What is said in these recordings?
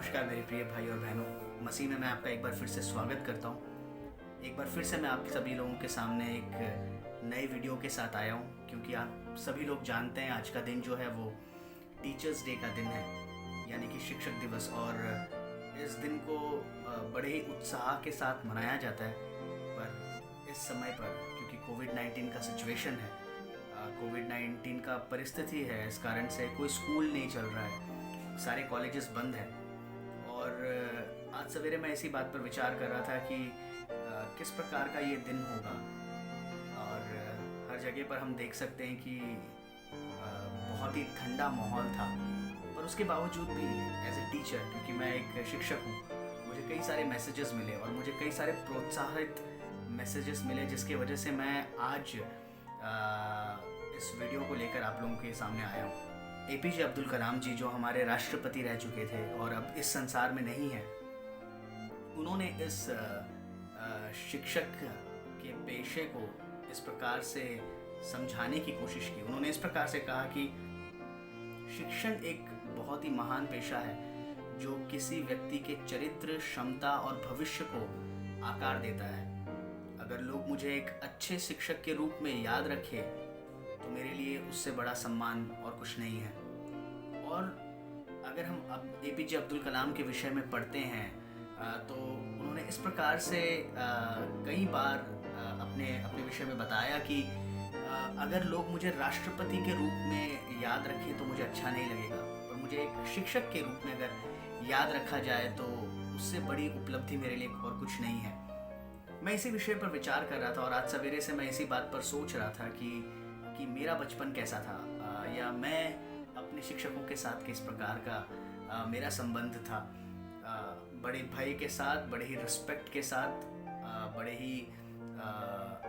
नमस्कार मेरे प्रिय भाई और बहनों, मसीह में मैं आपका एक बार फिर से स्वागत करता हूँ। एक बार फिर से मैं आप सभी लोगों के सामने एक नए वीडियो के साथ आया हूँ, क्योंकि आप सभी लोग जानते हैं आज का दिन जो है वो टीचर्स डे का दिन है, यानी कि शिक्षक दिवस। और इस दिन को बड़े ही उत्साह के साथ मनाया जाता है। पर इस समय पर क्योंकि कोविड-19 का सिचुएशन है, कोविड-19 का परिस्थिति है, इस कारण से कोई स्कूल नहीं चल रहा है, सारे कॉलेजेस बंद हैं। और आज सवेरे मैं इसी बात पर विचार कर रहा था कि किस प्रकार का ये दिन होगा। और हर जगह पर हम देख सकते हैं कि बहुत ही ठंडा माहौल था, पर उसके बावजूद भी एज ए टीचर, क्योंकि मैं एक शिक्षक हूँ, मुझे कई सारे मैसेजेस मिले और मुझे कई सारे प्रोत्साहित मैसेजेस मिले, जिसकी वजह से मैं आज इस वीडियो को लेकर आप लोगों के सामने आया हूँ। एपीजे अब्दुल कलाम जी, जो हमारे राष्ट्रपति रह चुके थे और अब इस संसार में नहीं हैं, उन्होंने इस शिक्षक के पेशे को इस प्रकार से समझाने की कोशिश की। उन्होंने इस प्रकार से कहा कि शिक्षण एक बहुत ही महान पेशा है जो किसी व्यक्ति के चरित्र, क्षमता और भविष्य को आकार देता है। अगर लोग मुझे एक अच्छे शिक्षक के रूप में याद रखें तो मेरे लिए उससे बड़ा सम्मान और कुछ नहीं है। और अगर हम अब एपीजे अब्दुल कलाम के विषय में पढ़ते हैं तो उन्होंने इस प्रकार से कई बार अपने विषय में बताया कि अगर लोग मुझे राष्ट्रपति के रूप में याद रखें तो मुझे अच्छा नहीं लगेगा, पर मुझे एक शिक्षक के रूप में अगर याद रखा जाए तो उससे बड़ी उपलब्धि मेरे लिए और कुछ नहीं है। मैं इसी विषय पर विचार कर रहा था और आज सवेरे से मैं इसी बात पर सोच रहा था कि मेरा बचपन कैसा था, या मैं अपने शिक्षकों के साथ किस प्रकार का मेरा संबंध था। बड़े भय के साथ, बड़े ही रिस्पेक्ट के साथ, बड़े ही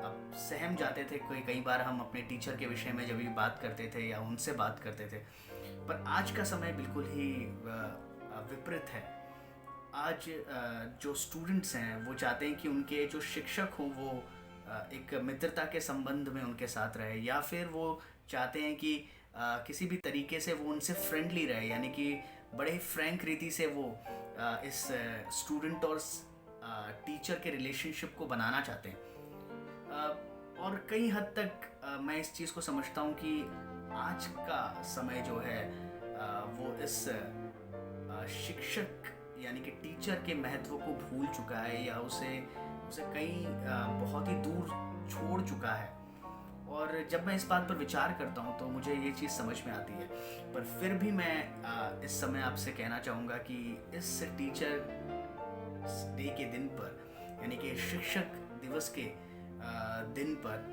अब सहम जाते थे कई बार हम अपने टीचर के विषय में जब भी बात करते थे या उनसे बात करते थे। पर आज का समय बिल्कुल ही विपरीत है। आज जो स्टूडेंट्स हैं वो चाहते हैं कि उनके जो शिक्षक हों वो एक मित्रता के संबंध में उनके साथ रहे, या फिर वो चाहते हैं कि किसी भी तरीके से वो उनसे फ्रेंडली रहे, यानी कि बड़े ही फ्रैंक रीति से वो इस स्टूडेंट और टीचर के रिलेशनशिप को बनाना चाहते हैं। और कई हद तक मैं इस चीज़ को समझता हूँ कि आज का समय जो है वो इस शिक्षक यानी कि टीचर के महत्व को भूल चुका है, या उसे कहीं बहुत ही दूर छोड़ चुका है। और जब मैं इस बात पर विचार करता हूँ तो मुझे ये चीज़ समझ में आती है। पर फिर भी मैं इस समय आपसे कहना चाहूँगा कि इस टीचर डे के दिन पर, यानी कि शिक्षक दिवस के दिन पर,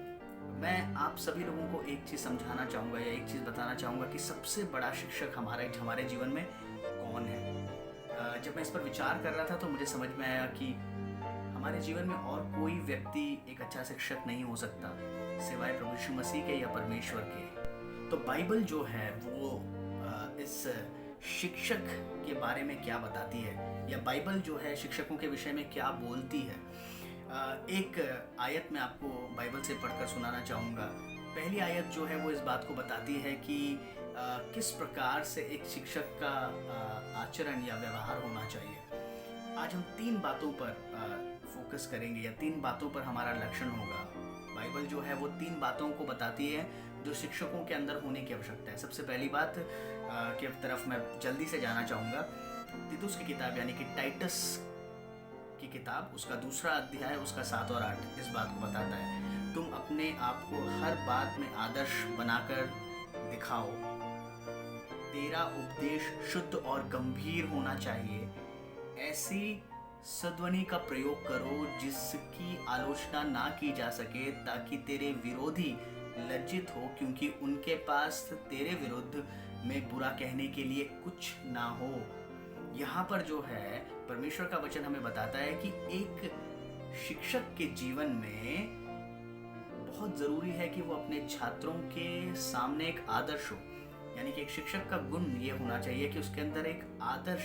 मैं आप सभी लोगों को एक चीज़ समझाना चाहूँगा या एक चीज़ बताना चाहूँगा कि सबसे बड़ा शिक्षक हमारे जीवन में कौन है। जब मैं इस पर विचार कर रहा था तो मुझे समझ में आया कि हमारे जीवन में और कोई व्यक्ति एक अच्छा शिक्षक नहीं हो सकता सिवाय प्रभु यीशु मसीह के या परमेश्वर के। तो बाइबल जो है वो इस शिक्षक के बारे में क्या बताती है, या बाइबल जो है शिक्षकों के विषय में क्या बोलती है। एक आयत मैं आपको बाइबल से पढ़कर सुनाना चाहूँगा। पहली आयत जो है वो इस बात को बताती है कि किस प्रकार से एक शिक्षक का आचरण या व्यवहार होना चाहिए। आज हम 3 बातों पर फोकस करेंगे, या 3 बातों पर हमारा लक्षण होगा। बाइबल जो है वो 3 बातों को बताती है जो शिक्षकों के अंदर होने की आवश्यकता है। सबसे पहली बात की तरफ मैं जल्दी से जाना चाहूँगा। तीतुस की किताब यानी कि टाइटस की किताब, उसका 2 अध्याय, उसका 7 और 8 इस बात को बताता है, तुम अपने आप को हर बात में आदर्श बनाकर दिखाओ, तेरा उपदेश शुद्ध और गंभीर होना चाहिए, ऐसी सद्वनि का प्रयोग करो जिसकी आलोचना ना की जा सके, ताकि तेरे विरोधी लज्जित हो, क्योंकि उनके पास तेरे विरुद्ध में बुरा कहने के लिए कुछ ना हो। यहाँ पर जो है परमेश्वर का वचन हमें बताता है कि एक शिक्षक के जीवन में बहुत ज़रूरी है कि वो अपने छात्रों के सामने एक आदर्श हो। यानी कि एक शिक्षक का गुण ये होना चाहिए कि उसके अंदर एक आदर्श,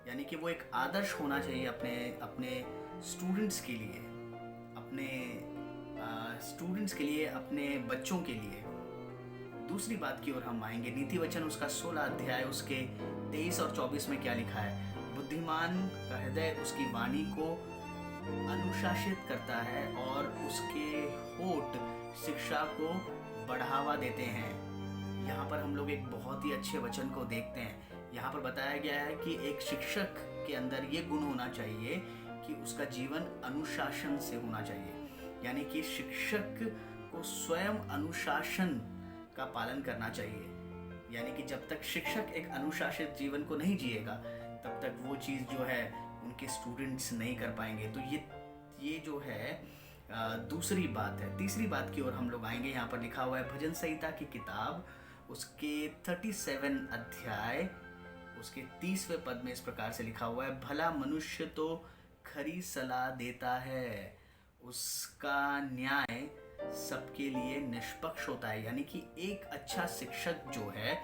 यानी कि वो एक आदर्श होना चाहिए अपने स्टूडेंट्स के लिए, अपने बच्चों के लिए। दूसरी बात की ओर हम आएंगे। नीति वचन उसका 16 अध्याय उसके 23 और 24 में क्या लिखा है, बुद्धिमान का हृदय उसकी वाणी को अनुशासित करता है और उसके होठ शिक्षा को बढ़ावा देते हैं। यहाँ पर हम लोग एक बहुत ही अच्छे वचन को देखते हैं। यहाँ पर बताया गया है कि एक शिक्षक के अंदर ये गुण होना चाहिए कि उसका जीवन अनुशासन से होना चाहिए, यानी कि शिक्षक को स्वयं अनुशासन का पालन करना चाहिए। यानी कि जब तक शिक्षक एक अनुशासित जीवन को नहीं जिएगा तब तक वो चीज़ जो है उनके स्टूडेंट्स नहीं कर पाएंगे। तो ये जो है दूसरी बात है। तीसरी बात की ओर हम लोग आएंगे। यहाँ पर लिखा हुआ है भजन संहिता की किताब उसके 37 अध्याय उसके 30वें पद में इस प्रकार से लिखा हुआ है, भला मनुष्य तो खरी सलाह देता है, उसका न्याय सबके लिए निष्पक्ष होता है। यानी कि एक अच्छा शिक्षक जो है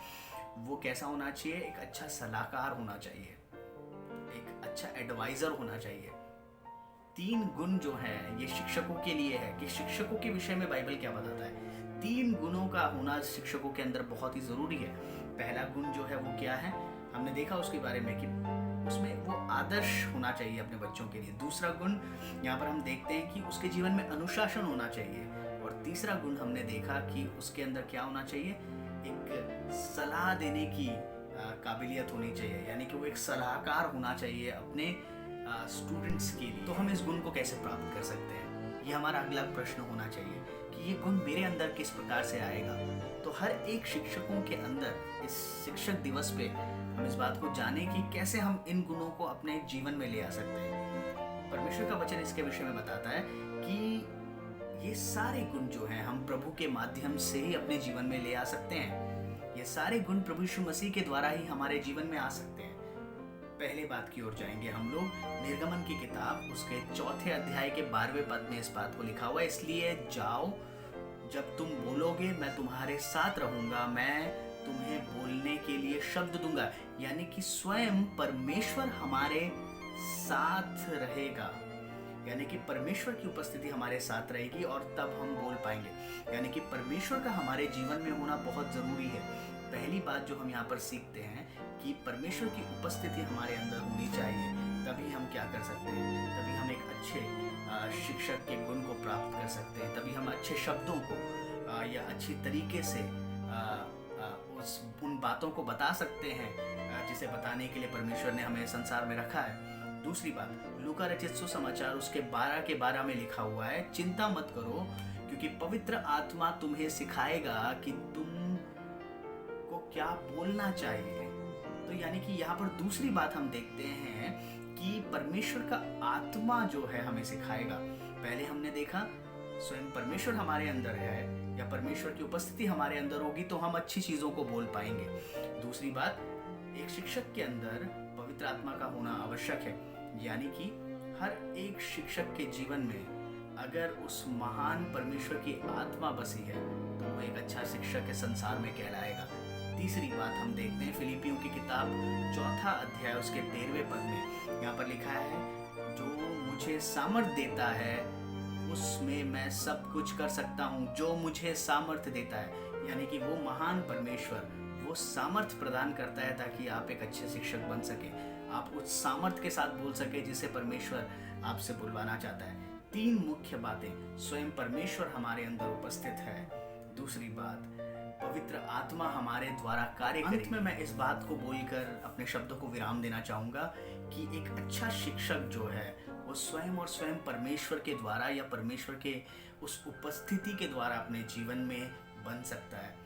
वो कैसा होना चाहिए? एक अच्छा सलाहकार होना चाहिए, एक अच्छा एडवाइजर होना चाहिए। 3 गुण जो है ये शिक्षकों के लिए है कि शिक्षकों के विषय में बाइबल क्या बताता है। 3 गुणों का होना शिक्षकों के अंदर बहुत ही ज़रूरी है। पहला गुण जो है वो क्या है? हमने देखा उसके बारे में कि उसमें वो आदर्श होना चाहिए अपने बच्चों के लिए। दूसरा गुण यहाँ पर हम देखते हैं कि उसके जीवन में अनुशासन होना चाहिए। और तीसरा गुण हमने देखा कि उसके अंदर क्या होना चाहिए? एक सलाह देने की काबिलियत होनी चाहिए, यानी कि वो एक सलाहकार होना चाहिए अपने स्टूडेंट्स के लिए। तो हम इस गुण को कैसे प्राप्त कर सकते हैं? ये हमारा अगला प्रश्न होना चाहिए कि ये गुण मेरे अंदर किस प्रकार से आएगा। तो हर एक शिक्षकों के अंदर इस शिक्षक दिवस पे हम इस बात को जाने कि कैसे हम इन गुणों को अपने जीवन में ले आ सकते हैं। परमेश्वर का वचन इसके विषय में बताता है कि ये सारे गुण जो हैं हम प्रभु के माध्यम से ही अपने जीवन में ले आ सकते हैं। ये सारे गुण प्रभु यीशु मसीह के द्वारा ही हमारे जीवन में आ सकते हैं। पहले बात की ओर जाएंगे हम लोग। निर्गमन की किताब उसके 4 अध्याय के 12वें पद में इस बात को लिखा हुआ है, इसलिए जाओ, जब तुम बोलोगे मैं तुम्हारे साथ रहूंगा, मैं तुम्हें बोलने के लिए शब्द दूंगा। यानी कि स्वयं परमेश्वर हमारे साथ रहेगा, यानी कि परमेश्वर की उपस्थिति हमारे साथ रहेगी और तब हम बोल पाएंगे। यानी कि परमेश्वर का हमारे जीवन में होना बहुत ज़रूरी है। पहली बात जो हम यहाँ पर सीखते हैं कि परमेश्वर की उपस्थिति हमारे अंदर होनी चाहिए, तभी हम क्या कर सकते हैं? तभी हम एक अच्छे शिक्षक के गुण को प्राप्त कर सकते हैं। तभी हम अच्छे शब्दों को या अच्छी तरीके से उन बातों को बता सकते हैं जिसे बताने के लिए परमेश्वर ने हमें संसार में रखा है। दूसरी बात, लूका रचित सुसमाचार उसके 12 के 12 में लिखा हुआ है, चिंता मत करो क्योंकि पवित्र आत्मा तुम्हें सिखाएगा कि तुम को क्या बोलना चाहिए। तो यानी कि यहाँ पर दूसरी बात हम देखते हैं कि परमेश्वर का आत्मा जो है हमें सिखाएगा। पहले हमने देखा स्वयं परमेश्वर हमारे अंदर है या परमेश्वर की उपस्थिति हमारे अंदर होगी तो हम अच्छी चीज़ों को बोल पाएंगे। दूसरी बात, एक शिक्षक के अंदर पवित्र आत्मा का होना आवश्यक है। यानी कि हर एक शिक्षक के जीवन में अगर उस महान परमेश्वर की आत्मा बसी है तो वो एक अच्छा शिक्षक के संसार में कहलाएगा। तीसरी बात हम देखते हैं फिलिपियों की किताब 4 अध्याय उसके 13वें पद में यहाँ पर लिखा है, जो मुझे सामर्थ देता है उसमें मैं सब कुछ कर सकता हूँ, जो मुझे सामर्थ देता है। यानी कि वो महान परमेश्वर वो सामर्थ प्रदान करता है ताकि आप एक अच्छे शिक्षक बन सके, आप उस सामर्थ के साथ बोल सके जिसे परमेश्वर आपसे बुलवाना चाहता है। 3 मुख्य बातें, स्वयं परमेश्वर हमारे अंदर उपस्थित है। दूसरी बात, पवित्र आत्मा हमारे द्वारा कार्य करेगी। अंत में मैं इस बात को बोलकर अपने शब्दों को विराम देना चाहूँगा कि एक अच्छा शिक्षक जो है वो स्वयं और स्वयं परमेश्वर के द्वारा या परमेश्वर के उस उपस्थिति के द्वारा अपने जीवन में बन सकता है।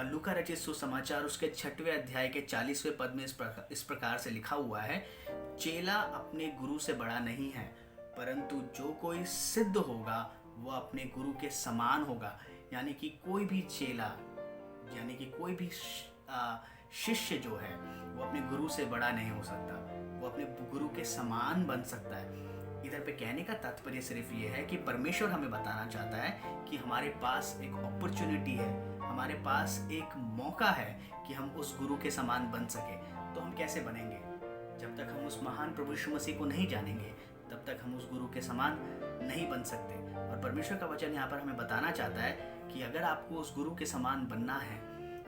लूका रचित सुसमाचार उसके 6वें अध्याय के 40वें पद में इस प्रकार से लिखा हुआ है, चेला अपने गुरु से बड़ा नहीं है, परंतु जो कोई सिद्ध होगा वो अपने गुरु के समान होगा। यानी कि कोई भी चेला यानी कि कोई भी शिष्य जो है वो अपने गुरु से बड़ा नहीं हो सकता, वो अपने गुरु के समान बन सकता है। इधर पे कहने का तात्पर्य सिर्फ ये है कि परमेश्वर हमें बताना चाहता है कि हमारे पास एक अपॉर्चुनिटी है, हमारे पास एक मौका है कि हम उस गुरु के समान बन सके। तो हम कैसे बनेंगे? जब तक हम उस महान प्रभु यीशु मसीह को नहीं जानेंगे तब तक हम उस गुरु के समान नहीं बन सकते। और परमेश्वर का वचन यहाँ पर हमें बताना चाहता है कि अगर आपको उस गुरु के समान बनना है,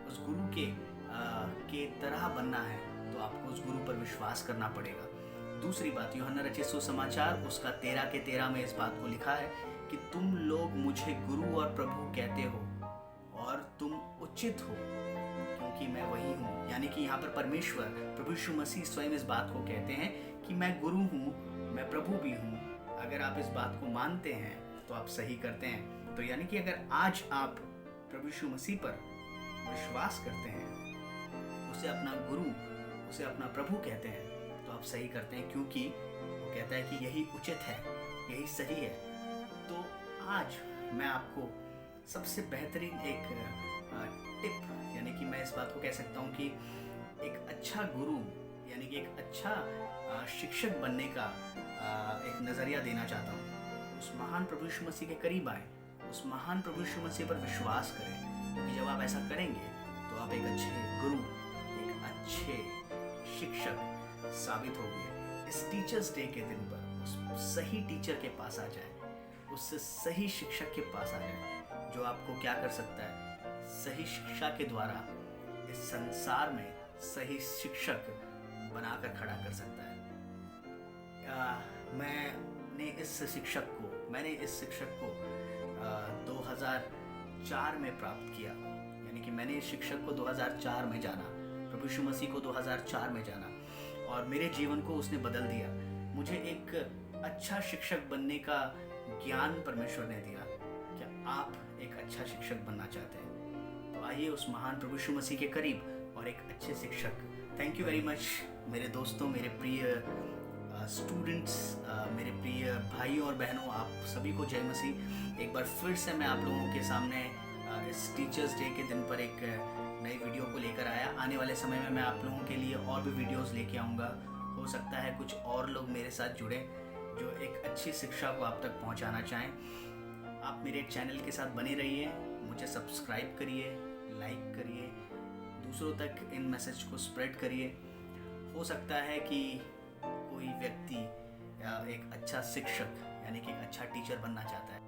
उस गुरु के तरह बनना है, तो आपको उस गुरु पर विश्वास करना पड़ेगा। दूसरी बात, यूहन्ना रचित सुसमाचार उसका 13 के 13 में इस बात को लिखा है कि तुम लोग मुझे गुरु और प्रभु कहते हो और तुम उचित हो क्योंकि मैं वही हूँ। यानी कि यहाँ पर परमेश्वर प्रभु यीशु मसीह स्वयं इस बात को कहते हैं कि मैं गुरु हूँ, मैं प्रभु भी हूँ। अगर आप इस बात को मानते हैं तो आप सही करते हैं। तो यानी कि अगर आज आप प्रभु यीशु मसीह पर विश्वास करते हैं, उसे अपना गुरु, उसे अपना प्रभु कहते हैं, तो आप सही करते हैं क्योंकि वो कहता है कि यही उचित है, यही सही है। तो आज मैं आपको सबसे बेहतरीन एक टिप, यानी कि मैं इस बात को कह सकता हूँ कि एक अच्छा गुरु यानी कि एक अच्छा शिक्षक बनने का एक नज़रिया देना चाहता हूँ। उस महान प्रभु यीशु मसीह के करीब आए, उस महान प्रभु यीशु मसीह पर विश्वास करें, क्योंकि जब आप ऐसा करेंगे तो आप एक अच्छे गुरु, एक अच्छे शिक्षक साबित होंगे। इस टीचर्स डे के दिन पर उस सही टीचर के पास आ जाए, उस सही शिक्षक के पास आ जाए जो आपको क्या कर सकता है, सही शिक्षा के द्वारा इस संसार में सही शिक्षक बनाकर खड़ा कर सकता है। मैंने इस शिक्षक को 2004 में प्राप्त किया। यानी कि मैंने इस शिक्षक को 2004 में जाना, प्रभु यीशु मसीह को 2004 में जाना और मेरे जीवन को उसने बदल दिया। मुझे एक अच्छा शिक्षक बनने का ज्ञान परमेश्वर ने दिया। क्या आप एक अच्छा शिक्षक बनना चाहते हैं? तो आइए उस महान प्रभु यीशु मसीह के करीब और एक अच्छे शिक्षक। थैंक यू वेरी मच मेरे दोस्तों, मेरे प्रिय स्टूडेंट्स, मेरे प्रिय भाइयों और बहनों, आप सभी को जय मसीह। एक बार फिर से मैं आप लोगों के सामने इस टीचर्स डे के दिन पर एक नई वीडियो को लेकर आया। आने वाले समय में मैं आप लोगों के लिए और भी वीडियोस लेके आऊँगा। हो सकता है कुछ और लोग मेरे साथ जुड़े जो एक अच्छी शिक्षा को आप तक पहुँचाना चाहें। आप मेरे चैनल के साथ बने रहिए, मुझे सब्सक्राइब करिए, लाइक करिए, दूसरों तक इन मैसेज को स्प्रेड करिए। हो सकता है कि कोई व्यक्ति एक अच्छा शिक्षक यानी कि एक अच्छा टीचर बनना चाहता है।